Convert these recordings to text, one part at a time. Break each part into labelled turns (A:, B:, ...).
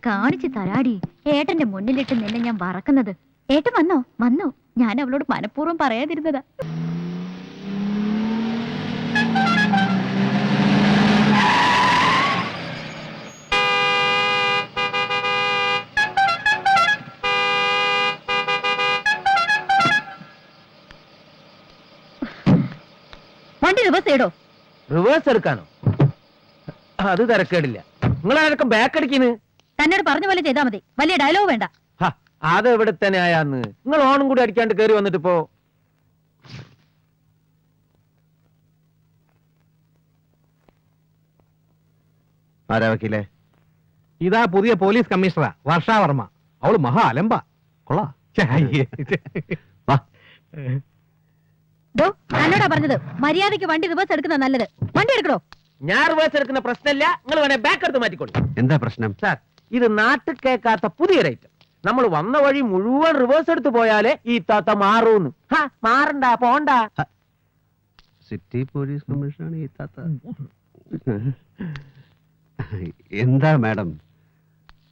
A: കാണിച്ചു തരാടി. ഏട്ടന്റെ മുന്നിലിട്ട് നിന്നെ ഞാൻ വറക്കുന്നത്. ഏട്ടൻ വന്നോ? വന്നോ? ഞാൻ അവളോട് മനഃപൂർവ്വം പറയാതിരുന്നതാ. വണ്ടി റിവേഴ്സ് ചെയ്തോ?
B: റിവേഴ്സ് എടുക്കാനോ? അത് തിരക്കേടില്ല. നിങ്ങളാരൊക്കെ ബാക്ക് അടിക്കുന്നു?
A: തന്നോട് പറഞ്ഞ പോലെ ചെയ്താൽ മതി. വലിയ ഡയലോഗ് വേണ്ട.
B: അത് എവിടെ തന്നെ ആയാന്ന്. നിങ്ങൾ ഓണും കൂടി അടിക്കാണ്ട് കയറി വന്നിട്ട് ഇപ്പോ
C: ആരാ വക്കീലേ?
D: ഇതാ പുതിയ പോലീസ് കമ്മീഷണറാ, വർഷാവർമ്മ. അവള് മഹാ അലമ്പാ. കൊള്ളാ.
A: തന്നോടാ പറഞ്ഞത് മര്യാദയ്ക്ക് വണ്ടി റിവേഴ്സ് എടുക്കുന്ന നല്ലത്. വണ്ടി എടുക്കണോ?
B: ഞാൻ റിവേഴ്സ് എടുക്കുന്ന പ്രശ്നമില്ല. നിങ്ങൾ വേണേ ബാക്ക് എടുത്ത് മാറ്റിക്കോളൂ.
C: എന്താ പ്രശ്നം?
B: സാർ, ഇത് നാട്ടിൽ കേൾക്കാത്ത പുതിയൊരു ഐറ്റം. നമ്മൾ വന്ന വഴി മുഴുവൻ റിവേഴ്സ് എടുത്ത് പോയാലേ ഈ താത്ത മാറൂന്ന്. മാറണ്ട, പോണ്ട.
C: സിറ്റി പോലീസ് കമ്മീഷനാണ് ഈ താത്ത. എന്താ മാഡം?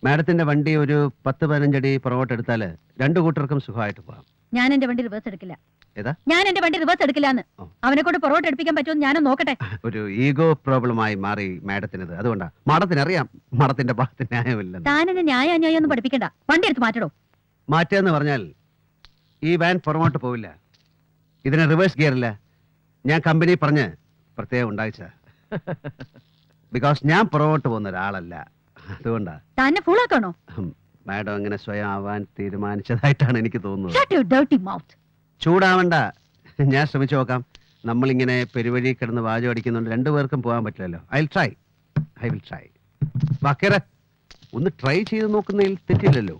C: മാഡത്തിന്റെ വണ്ടി ഒരു 10-15 അടി പുറകോട്ട് എടുത്താല് രണ്ടു കൂട്ടർക്കും സുഖമായിട്ട് പോകാം.
A: ഞാൻ എന്റെ വണ്ടി റിവേഴ്സ് എടുക്കില്ല.
C: ഏതാ?
A: ഞാൻ എന്റെ വണ്ടി റിവേഴ്സ് എടുക്കില്ലാന്ന്. അവനെ കൊണ്ട് പുറകോട്ട് എടുപ്പിക്കാൻ പറ്റുമെന്ന് ഞാനും നോക്കട്ടെ.
C: ഒരു ഈഗോ പ്രോബ്ലമായി മാറി മാഡത്തിനത്. അതുകൊണ്ടാ. മാഡത്തിന് അറിയാം മാഡത്തിന്റെ ഭാഗത്ത് ന്യായമില്ല.
A: താനെന്നെ ന്യായ അന്യായം ഒന്നും പഠിപ്പിക്കണ്ട. വണ്ടി എടുത്ത് മാറ്റടോ.
C: മാറ്റുകയെന്ന് പറഞ്ഞാൽ ഈ വാൻ പുറകോട്ട് പോവില്ല. ഇതിന് റിവേഴ്സ് ഗിയറില്ല. ഞാൻ കമ്പനി പറഞ്ഞ് പ്രത്യേകം ഉണ്ടായിച്ച. ബിക്കോസ് ഞാൻ പുറകോട്ട് പോകുന്ന ഒരാളല്ല. അതുകൊണ്ടാ.
A: തന്നെ ഫുള്ളാക്കണോ?
C: മാഡം അങ്ങനെ സ്വയം ആവാൻ തീരുമാനിച്ചതായിട്ടാണ് എനിക്ക് തോന്നുന്നത്. ചൂടാവണ്ട, ഞാൻ ശ്രമിച്ചു നോക്കാം. നമ്മളിങ്ങനെ പെരുവഴി കിടന്ന് വാചം അടിക്കുന്നുണ്ട് രണ്ടുപേർക്കും പോകാൻ പറ്റില്ലല്ലോ. I will try. വാക്കേറെ ഒന്ന് ട്രൈ ചെയ്ത് നോക്കുന്നതിൽ തെറ്റില്ലല്ലോ.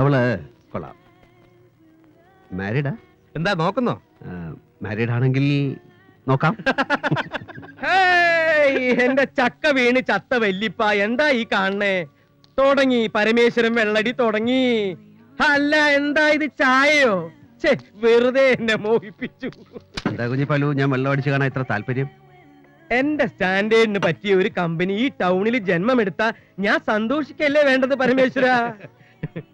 C: അവള് കൊള്ളാം. മാരീഡാ?
D: എന്താ നോക്കുന്നോ?
C: മാരീഡ് ആണെങ്കിൽ നോക്കാം.
B: എന്റെ ചക്ക വീണ് ചത്ത വല്ലിപ്പ, എന്താ ഈ കാണണേ? തുടങ്ങി പരമേശ്വരൻ വെള്ളടി തുടങ്ങി. അല്ല, എന്താ ഇത്, ചായയോ? വെറുതെ എന്നെ മോഹിപ്പിച്ചു.
C: എന്താ കുഞ്ഞിപ്പാലു, ഞാൻ വെള്ളം അടിച്ചു കാണാൻ ഇത്ര താല്പര്യം?
B: എന്റെ സ്റ്റാൻഡേർഡിന് പറ്റിയ ഒരു കമ്പനി ഈ ടൗണിൽ ജന്മമെടുത്ത ഞാൻ സന്തോഷിക്കല്ലേ വേണ്ടത് പരമേശ്വര.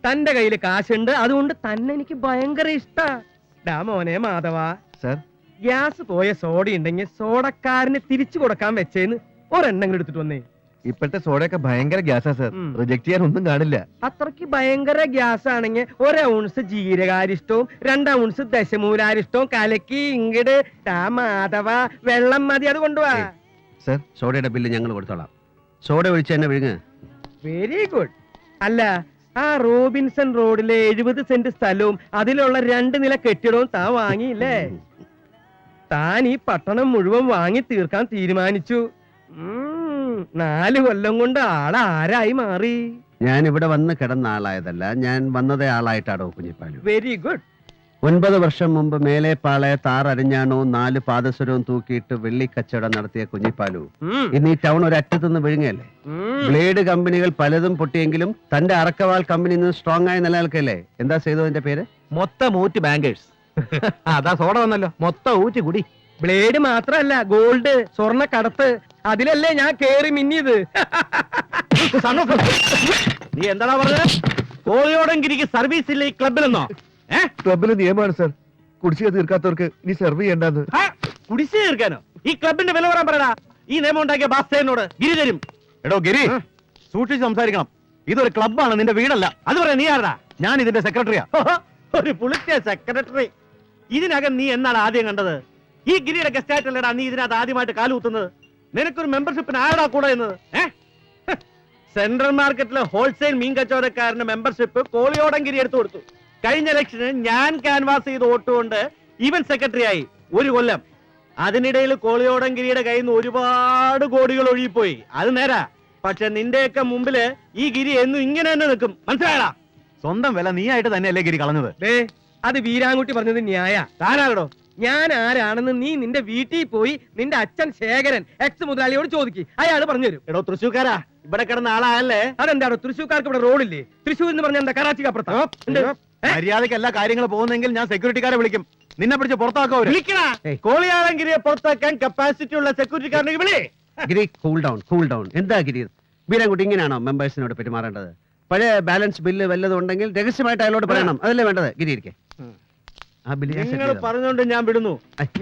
B: തന്റെ കയ്യിൽ കാശുണ്ട്, അതുകൊണ്ട് തന്നെ എനിക്ക് ഭയങ്കര ഇഷ്ടാ. ഡാ മോനെ മാധവ,
C: സർ,
B: ഗ്യാസ് പോയ സോഡ ഉണ്ടെങ്കിൽ സോഡക്കാരന് തിരിച്ചു കൊടുക്കാൻ വെച്ചേന്ന് ഒരെണ്ണം എടുത്തിട്ട് വന്നേ.
D: ഇപ്പോഴത്തെ സോഡയൊക്കെ ഭയങ്കര ഗ്യാസാ സർ. റിജക്ട് ചെയ്യാൻ ഒന്നും കാണില്ല.
B: അത്രക്ക് ഭയങ്കര ഗ്യാസ് ആണെങ്കിൽ 1 ഔൺസ് ജീരകാരിഷ്ടവും 2 ഔൺസ് ദശമൂലാരിഷ്ടവും കലക്കി ഇങ്ങട് മാധവ വെള്ളം മതി, അത് കൊണ്ടുപോവാ.
C: സർ, സോഡയുടെ ബില്ല് ഞങ്ങൾ കൊടുത്തോളാം. സോഡ ഒഴിച്ച് തന്നെ വിഴുങ്ങ്.
B: Very good. അല്ല, ആ റോബിൻസൺ റോഡിലെ 70 സെന്റ് സ്ഥലവും അതിലുള്ള 2 നില കെട്ടിടവും താൻ വാങ്ങിയില്ലേ? താൻ ഈ പട്ടണം മുഴുവൻ വാങ്ങി തീർക്കാൻ തീരുമാനിച്ചു. 4 കൊല്ലം കൊണ്ട് ആളാരായി മാറി.
C: ഞാൻ ഇവിടെ വന്ന് കിടന്ന ആളായതല്ല, ഞാൻ വന്നതേ ആളായിട്ടാണോ കുഞ്ഞിപ്പാലു.
B: Very good.
C: 9 വർഷം മുമ്പ് മേലെപ്പാളെ താറരിഞ്ഞാണോ 4 പാദസരവും തൂക്കിയിട്ട് വെള്ളിക്കച്ചവടം നടത്തിയ കുഞ്ഞിപ്പാലു ഇന്ന് ഈ ടൗൺ ഒരു അറ്റത്തുനിന്ന് വിഴുങ്ങല്ലേ. ബ്ലേഡ് കമ്പനികൾ പലതും പൊട്ടിയെങ്കിലും തന്റെ അറക്കവാൾ കമ്പനി ഇന്ന് സ്ട്രോങ് ആയി നിലനിൽക്കല്ലേ. എന്താ ചെയ്തതിന്റെ പേര്?
D: മൊത്തം ഊറ്റ് ബാങ്കേഴ്സ്. അതാ സോഡ വന്നല്ലോ, മൊത്തം ഊറ്റ് കുടി.
B: ബ്ലേഡ് മാത്രല്ല, ഗോൾഡ്, സ്വർണ്ണ കടത്ത്, അതിലല്ലേ ഞാൻ കേറി മിന്നിയത്.
D: നീ എന്താടാ പറഞ്ഞത്? കോളിയോടെങ്കിരിക്ക് സർവീസ് ഇല്ല ഈ ക്ലബിലെന്നോ?
E: ക്ലബിലെ നിയമമാണ് സർ, കുടിശ്ശിക തീർക്കാത്തവർക്ക് ഇനി സെർവ് ചെയ്യേണ്ടത്.
D: കുടിശ്ശിക തീർക്കാനോ? ഈ ക്ലബിന്റെ വില പറയാൻ പറയടാ. ഈ നിയമം ഉണ്ടാക്കിയ ബാസ്തേനോട് ഗിരി തരും. എടോ ഗിരി, സൂക്ഷിച്ച് സംസാരിക്കണം. ഇതൊരു ക്ലബ്ബാണ്, നിന്റെ വീടല്ല. അത് പറയാ നീ ആരടാ? ഞാൻ ഇതിന്റെ സെക്രട്ടറിയാ.
B: ഒരു പുളിച്ച സെക്രട്ടറി.
D: ഇതിനകം നീ എന്നാണ് ആദ്യം കണ്ടത്? ഈ ഗിരിയുടെ ഗസ്റ്റ് ആയിട്ടല്ലടാ നീ ഇതിനകത്ത് ആദ്യമായിട്ട് കാലുകുത്തുന്നത്. നിനക്കൊരു മെമ്പർഷിപ്പിന് ആരടാ കൂടെ എന്നത്?
B: സെൻട്രൽ മാർക്കറ്റിലെ ഹോൾസെയിൽ മീൻ കച്ചവടക്കാരന്റെ മെമ്പർഷിപ്പ് കോളിയോടങ്കിരി എടുത്തു കൊടുത്തു. കഴിഞ്ഞ ഇലക്ഷന് ഞാൻ ക്യാൻവാസ് ചെയ്ത് വോട്ടുകൊണ്ട് ഇവൻ സെക്രട്ടറി ആയി 1 കൊല്ലം. അതിനിടയിൽ കോളിയോടങ്കിരിയുടെ കയ്യിൽ നിന്ന് ഒരുപാട് കോടികൾ ഒഴുകിപ്പോയി. അത് നേരാ.
D: പക്ഷെ നിന്റെയൊക്കെ മുമ്പില് ഈ ഗിരി എന്നും ഇങ്ങനെ തന്നെ നിൽക്കും, മനസ്സിലായടാ? സ്വന്തം വില നീയായിട്ട് തന്നെയല്ലേ ഗിരി കളഞ്ഞത്?
B: ദേ അത് വീരാൻകുട്ടി പറഞ്ഞത് ന്യായ.
D: താനാകടോ?
B: ഞാൻ ആരാണെന്ന് നീ നിന്റെ വീട്ടിൽ പോയി നിന്റെ അച്ഛൻ ശേഖരൻ എക്സ് മുതലാളിയോട് ചോദിക്ക്, അയാൾ പറഞ്ഞു തരും.
D: എടോ തൃശ്ശൂക്കാരാ, ഇവിടെ കിടന്ന ആളായല്ലേ?
B: അതെന്താണോ തൃശ്ശൂർക്കാർക്ക് ഇവിടെ റോഡില്ലേ? തൃശ്ശൂർ എന്ന് പറഞ്ഞാൽ എന്താ കറാച്ചിക്ക് അപ്പുറത്താ?
D: മര്യാദയ്ക്ക് എല്ലാ കാര്യങ്ങളും പോകുന്നെങ്കിൽ ഞാൻ സെക്യൂരിറ്റിക്കാരെ വിളിക്കും. നിന്നെ പിടിച്ച് പുറത്താക്കോ? കോളിയാളങ്കിരിയെ പുറത്താക്കാൻ കപ്പാസിറ്റി ഉള്ള സെക്യൂരിറ്റിക്കാരനെ വിളി.
C: ഗിരി കൂൾ ഡൗൺ. എന്താ ഗിരി, വീരാൻകുട്ടി ഇങ്ങനെയാണോ മെമ്പേഴ്സിനോട് പെരുമാറേണ്ടത്? പഴയ ബാലൻസ് ബില്ല് വല്ലതും ഉണ്ടെങ്കിൽ രഹസ്യമായിട്ട് അയാളോട് പറയണം, അതല്ലേ വേണ്ടത്? ഗിരി ഇരിക്കെ. ആ ബില്ല് ഞാൻ set
D: നിങ്ങൾ
C: ചെയ്തോളാം.
D: പറഞ്ഞോണ്ട് ഞാൻ വിടുന്നു.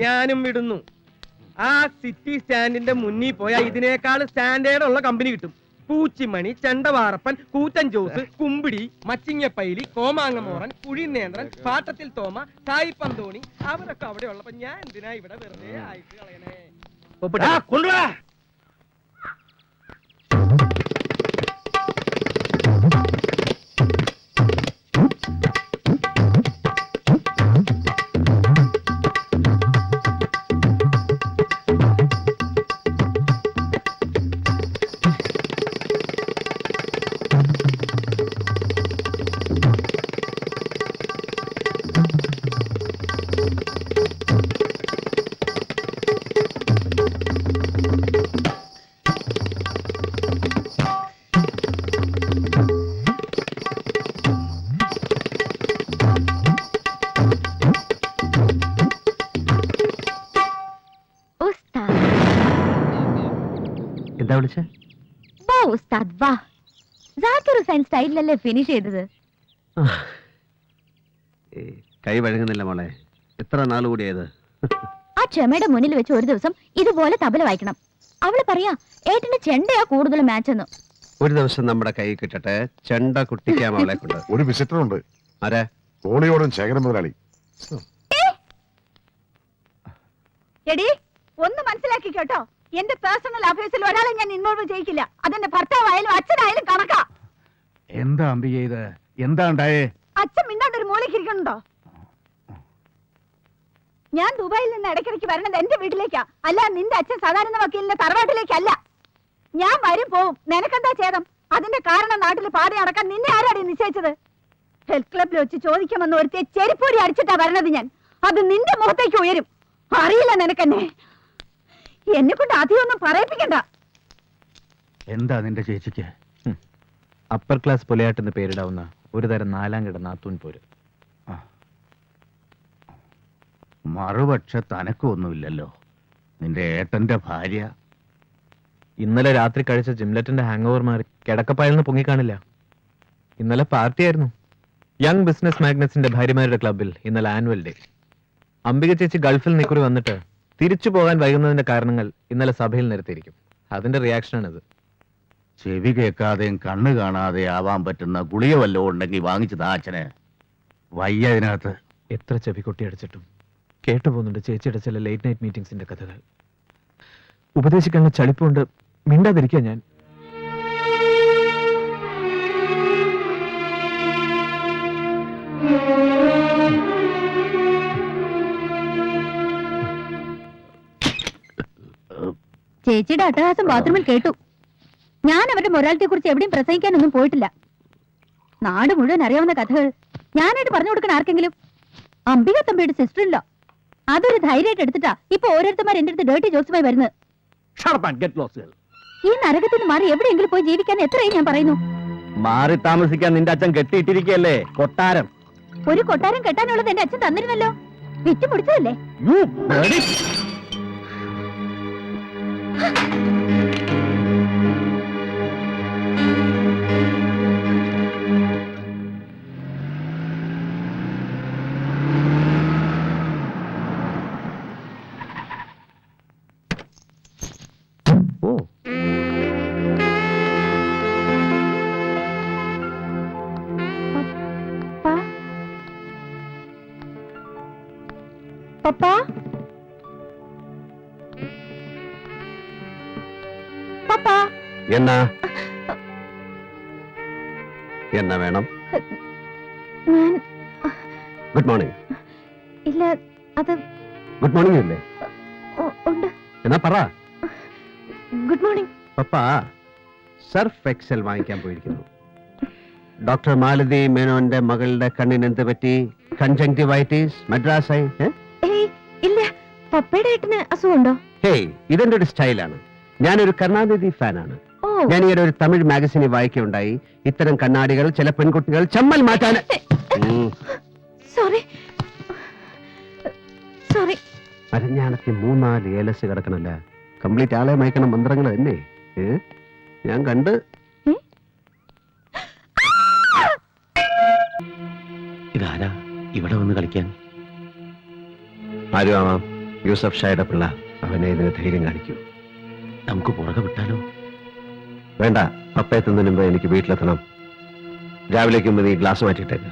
B: ഞാനും വിടുന്നു. ആ സിറ്റി സ്റ്റാൻഡിന്റെ മുന്നിൽ പോയാൽ ഇതിനേക്കാൾ സ്റ്റാൻഡേർഡ് ഉള്ള കമ്പനി കിട്ടും. പൂച്ചിമണി, ചെണ്ടവാറപ്പൻ, കൂറ്റൻ ജോസ്, കുമ്പിടി, മച്ചിങ്ങപ്പൈലി, കോമാങ്ങമോറൻ, കുഴിനേന്ദ്രൻ, പാട്ടത്തിൽ തോമ, സായി പന്തോണി, അവരൊക്കെ അവിടെ ഉള്ളപ്പോ ഞാൻ എന്തിനാ ഇവിടെ വെറുതെ ആയിട്ട് കളയണേ?
D: കൊണ്ടുവാ.
A: ഉസ്താദ്,
C: എന്താ വിളിച്ചേ?
A: വാ ഉസ്താദ് വാ. ജാക്കിർ ഹുസൈൻ സ്റ്റൈലിലല്ലേ ഫിനിഷ് ചെയ്തത്?
C: കൈ വഴങ്ങുന്നില്ല മോളെ, എത്ര നാൾ കൂടിയത്?
A: ആ ക്ഷമയുടെ മുന്നിൽ വെച്ച് ഒരു ദിവസം ഇതുപോലെ തബല വായിക്കണം. അവള് പറയാ ഏട്ടന്റെ ചെണ്ടയാ കൂടുതൽ മാച്ച് എന്ന്.
C: ഒരു ദിവസം നമ്മുടെ കൈ കിട്ടട്ടെ, ചെണ്ട കുട്ടിക്കാം അവളെ കൊണ്ട്.
E: ഒരു വിസിറ്റർ ഉണ്ട്.
C: ആരാ?
E: കോളിയോടും ശേഖരൻ മുതലാളി.
F: എടി ഒന്ന് മനസ്സിലാക്കി കേട്ടോ, എന്റെ പേഴ്സണൽ അഫയേഴ്സിൽ ഒരാളെ ഞാൻ ഇൻവോൾവ് ചെയ്യിക്കില്ല. അതെന്റെ ഭർത്താവായാലും അച്ഛനായാലും കണക്കാ.
D: എന്താ അംബിക ഇത്? എന്താ ഉണ്ടായേ?
F: അച്ഛൻ മിണ്ടാണ്ട് ഒരു മൂലയ്ക്ക് ഇരിക്കണുണ്ടോ? ഞാൻ ദുബായിൽ നിന്ന് ഇടയ്ക്കിടയ്ക്ക് വരണത് എന്റെ വീട്ടിലേക്കാ, അല്ല നിന്റെ അച്ഛൻ സാധാരണ വക്കീലിന്റെ തറവാട്ടിലേക്കല്ല. ഞാൻ വരും പോവും, നിനക്കെന്താ ഛേദം? അതിന്റെ കാരണം നാട്ടിൽ പാതി നടക്കാൻ നിന്നെ ആരാടി നിശ്ചയിച്ചത്? ഹെൽത്ത് ക്ലബിൽ വെച്ച് ചോദിക്കാമെന്ന് ഒരുത്തിയെ ചെരിപ്പൂരി അടിച്ചിട്ടാ വരണത് ഞാൻ. അത് നിന്റെ മുഖത്തേക്ക് ഉയരും. അറിയില്ല നിനക്കെന്നെ. എന്നെ കൊണ്ട് അധികമൊന്നും പറയിപ്പിക്കണ്ട.
D: എന്താ നിന്റെ ചേച്ചിക്ക്? അപ്പർ ക്ലാസ് പുലയാട്ടെന്ന് പേരിടാവുന്ന ഒരു തരം നാലാം കിട നാത്തൂൻ പോര്. മറുപക്ഷ തനക്കൊന്നുമില്ലല്ലോ. നിന്റെ ഏട്ടന്റെ ഭാര്യ ഇന്നലെ രാത്രി കഴിച്ച ജിംലറ്റിന്റെ ഹാങ് ഓവർ മാറി കിടക്കപ്പായെന്ന് പൊങ്ങിക്കാണില്ല. ഇന്നലെ പാർട്ടിയായിരുന്നു. യങ് ബിസിനസ് മാഗ്നറ്റ്സിന്റെ ഭാര്യമാരുടെ ക്ലബിൽ ഇന്നലെ ആനുവൽ ഡേ. അംബിക ചേച്ചി ഗൾഫിൽ നിക്കുറി വന്നിട്ട് തിരിച്ചു പോകാൻ വൈകുന്നതിന്റെ കാരണങ്ങൾ ഇന്നലെ സഭയിൽ നിരത്തിയിരിക്കും. അതിന്റെ റിയാക്ഷനാണിത്.
G: ചെവി കേൾക്കാതെയും കണ്ണ് കാണാതെ ആവാൻ പറ്റുന്ന ഗുളിക വല്ലതും ഉണ്ടെങ്കിൽ വാങ്ങിച്ചതാ അച്ഛന്. വയ്യ ഇതിനകത്ത്.
D: എത്ര ചെവി കൊട്ടി അടിച്ചിട്ടും കേട്ടുപോകുന്നുണ്ട് ചേച്ചിയുടെ ചില ലേറ്റ് നൈറ്റ് മീറ്റിംഗ്സിന്റെ കഥകൾ. ഉപദേശിക്കാനുള്ള ചളിപ്പുകൊണ്ട് മിണ്ടാതിരിക്കുക ഞാൻ.
A: ചേച്ചിയുടെ അട്ടഹാസം ബാത്റൂമിൽ കേട്ടു. ഞാൻ അവരുടെ മൊറാലിറ്റിയെ കുറിച്ച് എവിടെയും പ്രസംഗിക്കാനൊന്നും പോയിട്ടില്ല. നാട് മുഴുവൻ അറിയാവുന്ന കഥകൾ ഞാനായിട്ട് പറഞ്ഞു കൊടുക്കണം ആർക്കെങ്കിലും. അംബിക തമ്പിയുടെ സിസ്റ്റർ ഇല്ല, അതൊരു ധൈര്യമായിട്ട് എടുത്തിട്ടാ ഇപ്പൊ ഓരോരുത്തന്മാർ എന്റെ അടുത്ത് ഡേർട്ടി ജോക്സുമായി വരുന്നത്. ഈ നരകത്തിൽ നിന്ന് മാറി എവിടെയെങ്കിലും പോയി ജീവിക്കാൻ എത്രയും ഞാൻ പറയുന്നു.
D: മാറി താമസിക്കാൻ നിന്റെ അച്ഛൻ കെട്ടിയിട്ടിരിക്കല്ലേ കൊട്ടാരം.
A: ഒരു കൊട്ടാരം കെട്ടാനുള്ളത് എന്റെ അച്ഛൻ തന്നിരുന്നല്ലോ, വിറ്റ് മുടിച്ചതല്ലേ. പപ്പാ, പപ്പാ,
C: എന്നാ എന്നാ വേണം?
A: ഞാൻ
C: ഗുഡ് മോർണിംഗ്.
A: ഇല്ല, അത്
C: ഗുഡ് മോർണിംഗ് ഇല്ലേ?
A: ഉണ്ട്.
C: എന്നാ പറ.
A: Good morning.
C: പപ്പാ സർഫ് എക്സൽ വാങ്ങിക്കാൻ പോയിരിക്കുന്നു. ഡോക്ടർ മാലതി മേനോന്റെ മകളുടെ കണ്ണിന് എന്ത് പറ്റി? കൺജങ്ക്ടിവൈറ്റിസ്, മദ്രാസായി?
A: ഏയ് ഇല്ല, പപ്പയുടെ ഏട്ടന് അസുഖമുണ്ടോ?
C: ഹേയ്, ഇതെന്റെ ഒരു സ്റ്റൈലാണ്. ഞാനൊരു കരുണാനിധി ഫാനാണ്.
A: ഓ
C: ഞാൻ ഈയിടെ ഒരു തമിഴ് മാഗസിനിൽ വായിക്കുകയുണ്ടായി, ഇത്തരം കണ്ണാടികൾ ചില പെൺകുട്ടികൾ ചമ്മൽ മാറ്റാൻ.
A: Sorry sorry.
C: അരഞ്ഞാണത്തിൽ 3-4 ഏലസ് കിടക്കണല്ല. കംപ്ലീറ്റ് ആളെ മയക്കണ മന്ത്രങ്ങൾ തന്നെ. ഞാൻ കണ്ട്.
G: ഇതാരാ ഇവിടെ വന്ന് കളിക്കാൻ?
C: ആരും ആവാം, യൂസഫ് ഷായുടെ പിള്ള. അവനെ ഇതിന് ധൈര്യം കാണിക്കൂ.
G: നമുക്ക് പുറകെ വിട്ടാലോ?
C: വേണ്ട, പപ്പയെത്തുന്നതിന് മുമ്പ് എനിക്ക് വീട്ടിലെത്തണം. രാവിലേക്ക് മുമ്പ് നീ ഗ്ലാസ് മാറ്റിയിട്ടേക്ക്.